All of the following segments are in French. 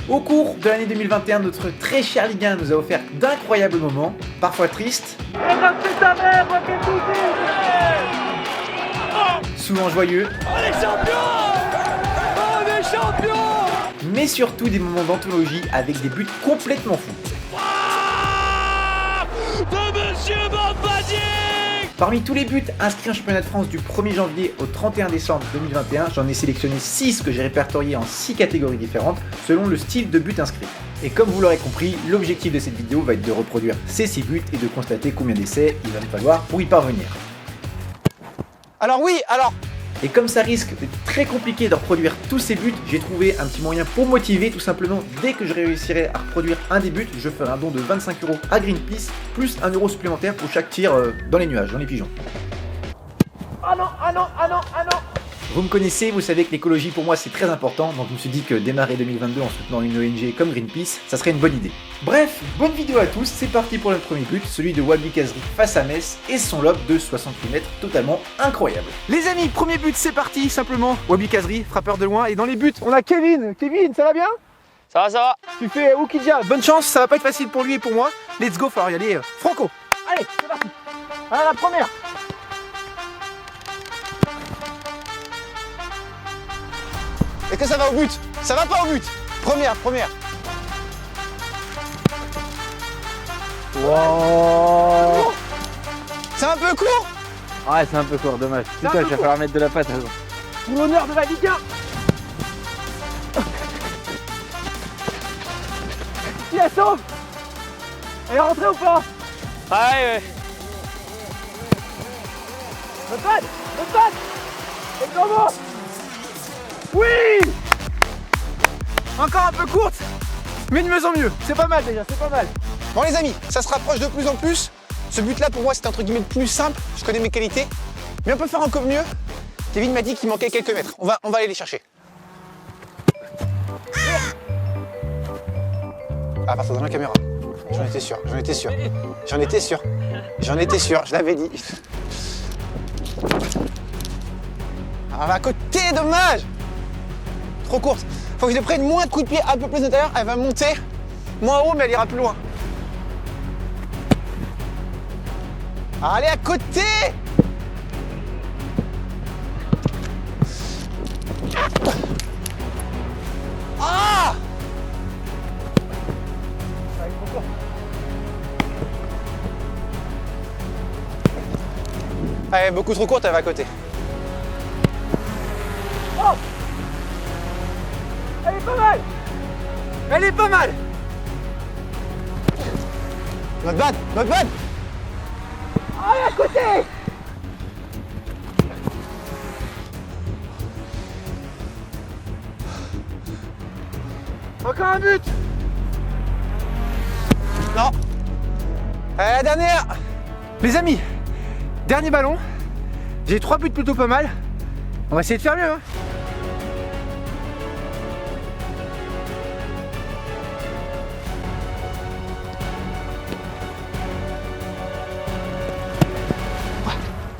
Au cours de l'année 2021, notre très cher Ligue 1 nous a offert d'incroyables moments, parfois tristes, souvent joyeux, On est champions! On est champions! mais surtout des moments d'anthologie avec des buts complètement fous. De Monsieur Bombardier! Parmi tous les buts inscrits en championnat de France du 1er janvier au 31 décembre 2021, j'en ai sélectionné 6 que j'ai répertoriés en 6 catégories différentes selon le style de but inscrit. Et comme vous l'aurez compris, l'objectif de cette vidéo va être de reproduire ces 6 buts et de constater combien d'essais il va me falloir pour y parvenir. Et comme ça risque d'être très compliqué de reproduire tous ces buts, j'ai trouvé un petit moyen pour motiver tout simplement. Dès que je réussirai à reproduire un des buts, je ferai un don de 25 € à Greenpeace, plus 1 € supplémentaire pour chaque tir dans les nuages, dans les pigeons. Ah non, ah non, ah non, ah non! Vous me connaissez, vous savez que l'écologie pour moi c'est très important, donc je me suis dit que démarrer 2022 en soutenant une ONG comme Greenpeace, ça serait une bonne idée. Bref, bonne vidéo à tous, c'est parti pour le premier but, celui de Wabi Kazri face à Metz et son lob de 68 mètres totalement incroyable. Les amis, premier but, c'est parti, simplement. Wabi Kazri, frappeur de loin, et dans les buts, on a Kevin. Kevin, ça va bien? Ça va, ça va? Tu fais Oukidja, bonne chance, ça va pas être facile pour lui et pour moi. Let's go, falloir y aller. Franco. Allez, c'est parti. Voilà la première. Est-ce que ça va au but? Ça va pas au but? Première. Wow. C'est un peu court? Ouais, c'est un peu court, dommage. C'est un Putain, peu il va court. falloir mettre de la pâte. Pour l'honneur de la Ligue 1. Qui la sauve? Elle est rentrée ou pas? Ouais. Notre balle. Et comment? Oui. Encore un peu courte, mais de mieux en mieux. C'est pas mal déjà, c'est pas mal. Bon les amis, ça se rapproche de plus en plus. Ce but-là pour moi c'est entre guillemets le plus simple. Je connais mes qualités, mais on peut faire encore mieux. Kevin m'a dit qu'il manquait quelques mètres. On va aller les chercher. Ah, parce que dans la caméra. J'en étais sûr. Je l'avais dit. Ah, à côté, dommage. Trop courte. Faut que je prenne moins de coups de pied, un peu plus d'intérieur. Elle va monter moins haut, mais elle ira plus loin. Allez, à côté. Ah! Elle est beaucoup trop courte, elle va à côté. Elle est pas mal. Not bad. Allez, à côté. Encore un but. Non. La dernière. Les amis, dernier ballon. J'ai 3 buts plutôt pas mal. On va essayer de faire mieux. Hein.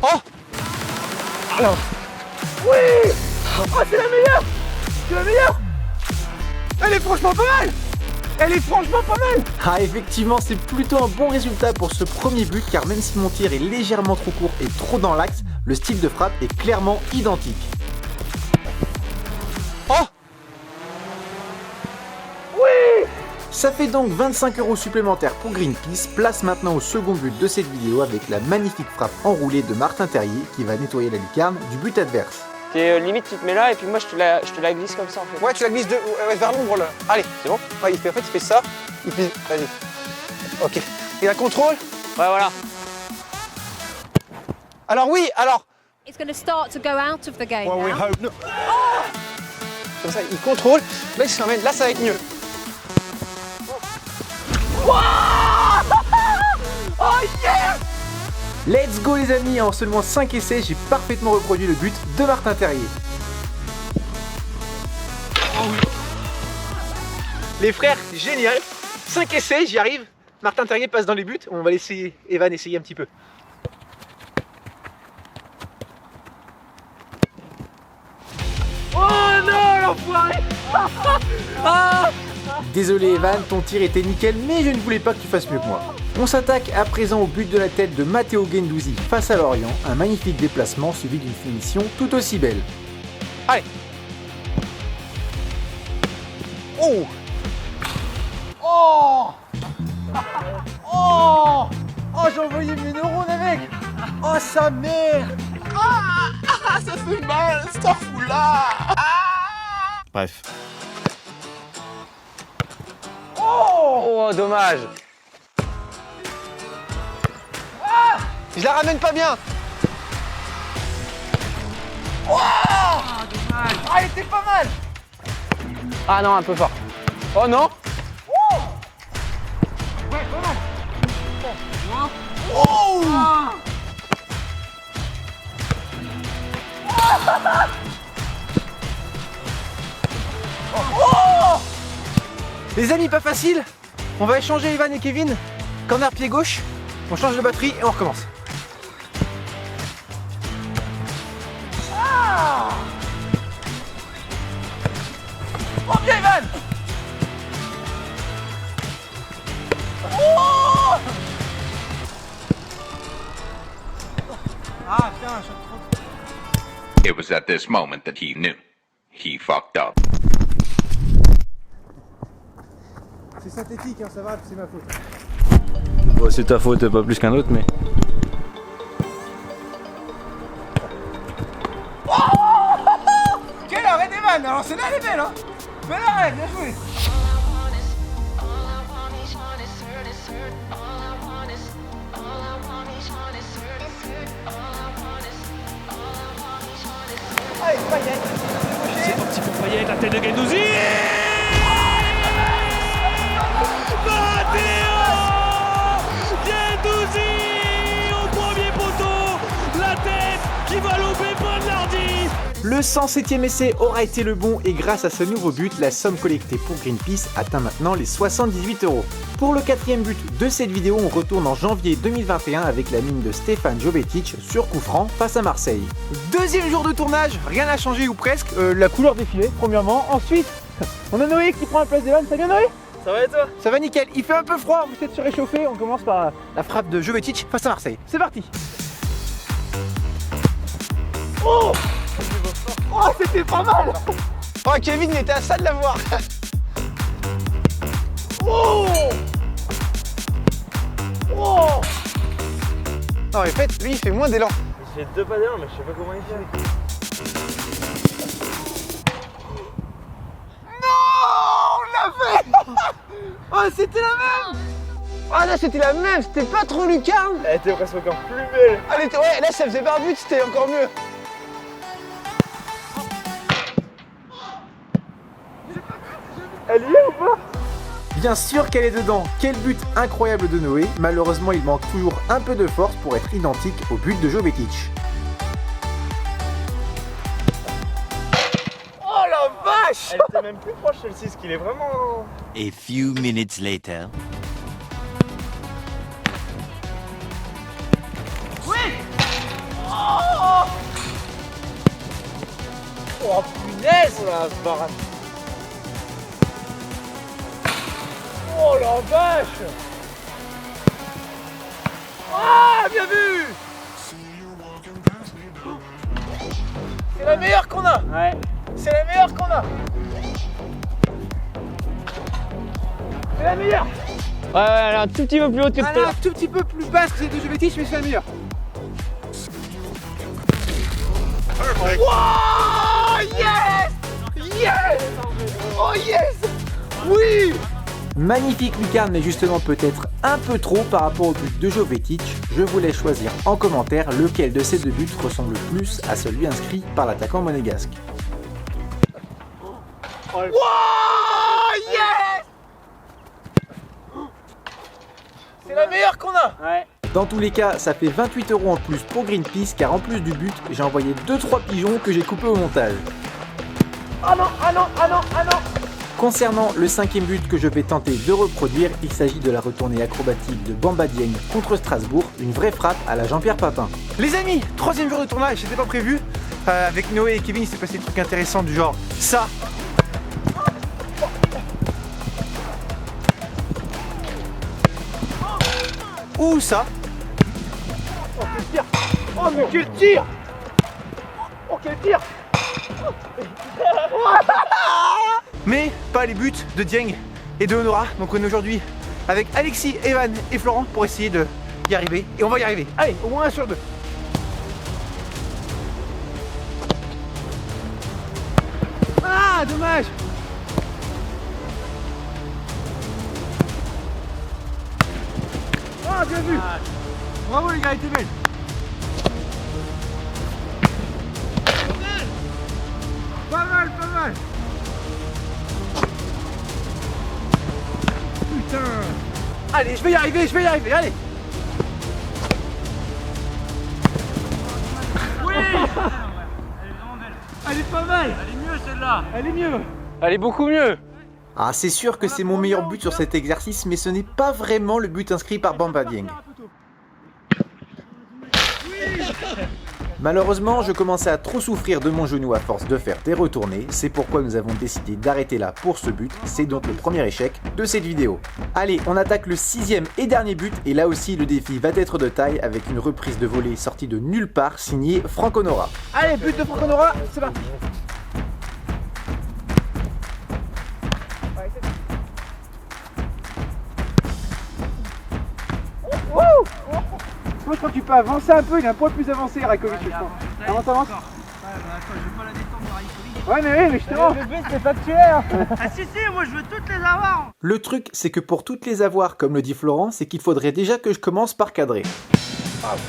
Oh! Alors. Oui. Oh, c'est la meilleure. C'est la meilleure. Elle est franchement pas mal. Ah, effectivement, c'est plutôt un bon résultat pour ce premier but, car même si mon tir est légèrement trop court et trop dans l'axe, le style de frappe est clairement identique. Oh! Oui! Ça fait donc 25 € supplémentaires pour Greenpeace. Place maintenant au second but de cette vidéo avec la magnifique frappe enroulée de Martin Terrier qui va nettoyer la lucarne du but adverse. Limite, tu te mets là et puis moi je te la glisse comme ça en fait. Ouais, tu la glisses vers l'ombre là. Allez, c'est bon? Ouais, il fait ça. Vas-y. Ok. Il a contrôle? Ouais, voilà. Alors. It's going to start to go out of the game Well, we now. hope not. Comme ça, il contrôle. Là, il se ramène. Là, ça va être mieux. Let's go les amis, en seulement 5 essais, j'ai parfaitement reproduit le but de Martin Terrier. Les frères, c'est génial. 5 essais, j'y arrive. Martin Terrier passe dans les buts. On va laisser Evan essayer un petit peu. Oh non, l'enfoiré. Ah, Désolé Evan, ton tir était nickel, mais je ne voulais pas que tu fasses mieux que moi. On s'attaque à présent au but de la tête de Matteo Guendouzi face à Lorient, un magnifique déplacement suivi d'une finition tout aussi belle. Allez. Oh. Oh Oh Oh, j'ai envoyé mes neurones avec. Oh sa mère. Ça fait mal, c'est un foulard. Bref. Oh, dommage. Je la ramène pas bien. Ah, elle était pas mal. Ah non, un peu fort. Oh non. Les amis, pas facile. On va échanger Evan et Kevin. Corner pied gauche. On change de batterie et on recommence. Oh bien Evan. Ah putain, je suis trop... It was at this moment that he knew. He fucked up. C'est synthétique, hein, ça va, c'est ma faute. Bon, c'est ta faute, pas plus qu'un autre, mais. Quel arrêt d'Evan. Alors celle-là elle est belle, hein. Bel arrêt, bien joué. Allez, Payet. C'est parti pour Payet, la tête de Guendouzi. Matteo Guendouzi au premier poteau, la tête qui va louper Bernardi. Le 107e essai aura été le bon et grâce à ce nouveau but, la somme collectée pour Greenpeace atteint maintenant les 78 €. Pour le 4e but de cette vidéo, on retourne en janvier 2021 avec la mine de Stefan Jovetic sur coup franc face à Marseille. Deuxième jour de tournage, rien n'a changé ou presque, la couleur des filets premièrement. Ensuite, on a Noé qui prend la place d'Evan. Ça va bien Noé? Ça va et toi? Ça va nickel, il fait un peu froid, vous êtes surréchauffé. On commence par la frappe de Jovetic face à Marseille. C'est parti. Oh! Oh, c'était pas mal! Oh, Kevin, il était à ça de l'avoir. Oh! Oh! Non, mais en fait, lui, il fait moins d'élan. J'ai fait 2 pas d'élan, mais je sais pas comment il fait. Non, on l'a fait. Oh, c'était la même! Ah là, c'était la même, c'était pas trop lucarne. Elle était presque encore plus belle. Allez, ouais, là, ça faisait barbute, c'était encore mieux. Elle y est ou pas? Bien sûr qu'elle est dedans. Quel but incroyable de Noé. Malheureusement, il manque toujours un peu de force pour être identique au but de Jovetic. Oh la vache! Elle était même plus proche celle-ci, ce qu'il est vraiment. A few minutes later. Oh punaise! La barre. Oh la vache! Ah, bien vu! C'est la meilleure qu'on a! Ouais. C'est la meilleure qu'on a! C'est la meilleure! Ouais, elle est un tout petit peu plus haute que tout à Elle est l'heure. un tout petit peu plus basse que celle de Jovetic, mais c'est la meilleure. Wow! Yes! Yes! Oh yes! Oui! Magnifique lucarne, mais justement peut-être un peu trop par rapport au but de Jovetic. Je vous laisse choisir en commentaire lequel de ces deux buts ressemble le plus à celui inscrit par l'attaquant monégasque. Wow! Yes! C'est la meilleure qu'on a! Ouais. Dans tous les cas, ça fait 28 € en plus pour Greenpeace car en plus du but, j'ai envoyé 2-3 pigeons que j'ai coupés au montage. Ah non, ah non, ah non, ah non! Concernant le 5e but que je vais tenter de reproduire, il s'agit de la retournée acrobatique de Bamba Dieng contre Strasbourg, une vraie frappe à la Jean-Pierre Papin. Les amis, 3e jour de tournage, c'était pas prévu. Avec Noé et Kevin, il s'est passé des trucs intéressants du genre ça. ou ça. Oh quel tir! Oh mais quel tir! Oh quel tir! Mais pas les buts de Dieng et de Honora. Donc on est aujourd'hui avec Alexis, Evan et Florent pour essayer de y arriver. Et on va y arriver. Allez, au moins 1 sur 2. Ah, dommage. Ah, bien vu. Bravo les gars, elle était belle. Pas mal, pas mal. Putain. Allez, je vais y arriver, allez. Oui. Elle est vraiment belle. Elle est pas mal. Elle est mieux celle-là. Elle est mieux. Elle est beaucoup mieux. Ah, c'est sûr que c'est mon meilleur but sur cet exercice, mais ce n'est pas vraiment le but inscrit par Bamba Dieng. Malheureusement, je commençais à trop souffrir de mon genou à force de faire des retournées, c'est pourquoi nous avons décidé d'arrêter là pour ce but, c'est donc le premier échec de cette vidéo. Allez, on attaque le 6e et dernier but, et là aussi le défi va être de taille avec une reprise de volée sortie de nulle part signée Franck Honora. Allez, but de Franck Honora, c'est parti. Je crois que tu peux avancer un peu, il est un poil plus avancé Rakovic, je crois. Avance, avance. Ouais, mais oui, justement. Le but, c'est pas de tuer. Ah si, moi je veux toutes les avoir. Le truc, c'est que pour toutes les avoir, comme le dit Florent, c'est qu'il faudrait déjà que je commence par cadrer. Pardon.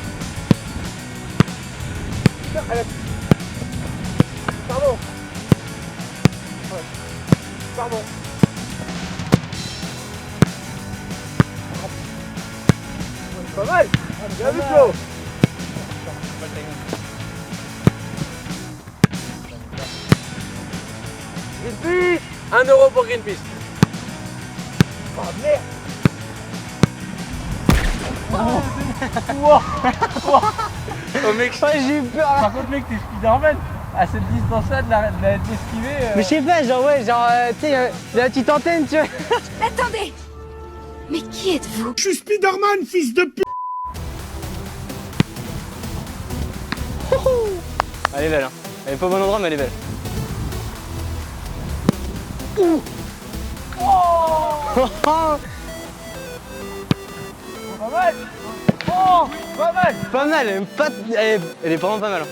Pardon. Pas mal. Bien vu, Flo. Greenpeace 1 € pour Greenpeace. Oh merde. Oh mec, j'ai eu peur. Par contre mec, t'es Spider-Man. À cette distance-là de l'esquiver. Mais je sais pas, genre ouais, genre tu sais, la petite antenne, tu vois. Attendez! Mais qui êtes-vous? Je suis Spider-Man, fils de p***! Elle est belle, hein. Elle est pas au bon endroit, mais elle est belle. Pas mal. Oh, pas mal. Pas mal, elle est vraiment pas mal. Hein.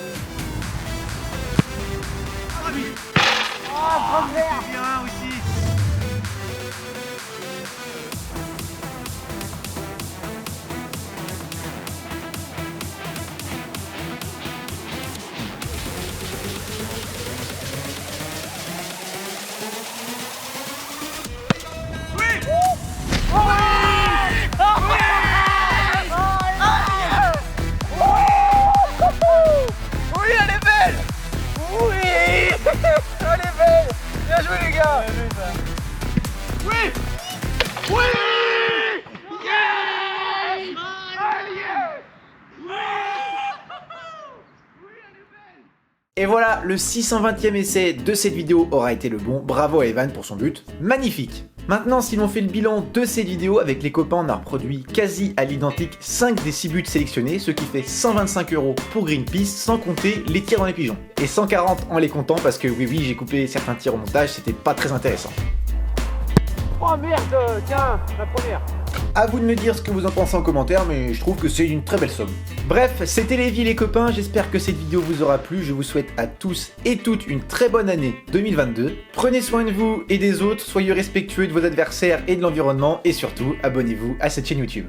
Bien aussi. Oui, elle est belle. Oui, elle est belle. Bien joué les gars. Oui. Oui. Yes. Et voilà, le 620e essai de cette vidéo aura été le bon. Bravo à Evan pour son but. Magnifique. Maintenant, si l'on fait le bilan de cette vidéo, avec les copains, on a reproduit quasi à l'identique 5 des 6 buts sélectionnés, ce qui fait 125 € pour Greenpeace, sans compter les tirs dans les pigeons. Et 140 en les comptant, parce que oui, j'ai coupé certains tirs au montage, c'était pas très intéressant. Oh merde, tiens, la première. A vous de me dire ce que vous en pensez en commentaire, mais je trouve que c'est une très belle somme. Bref, c'était Lévi les copains, j'espère que cette vidéo vous aura plu, je vous souhaite à tous et toutes une très bonne année 2022. Prenez soin de vous et des autres, soyez respectueux de vos adversaires et de l'environnement, et surtout, abonnez-vous à cette chaîne YouTube.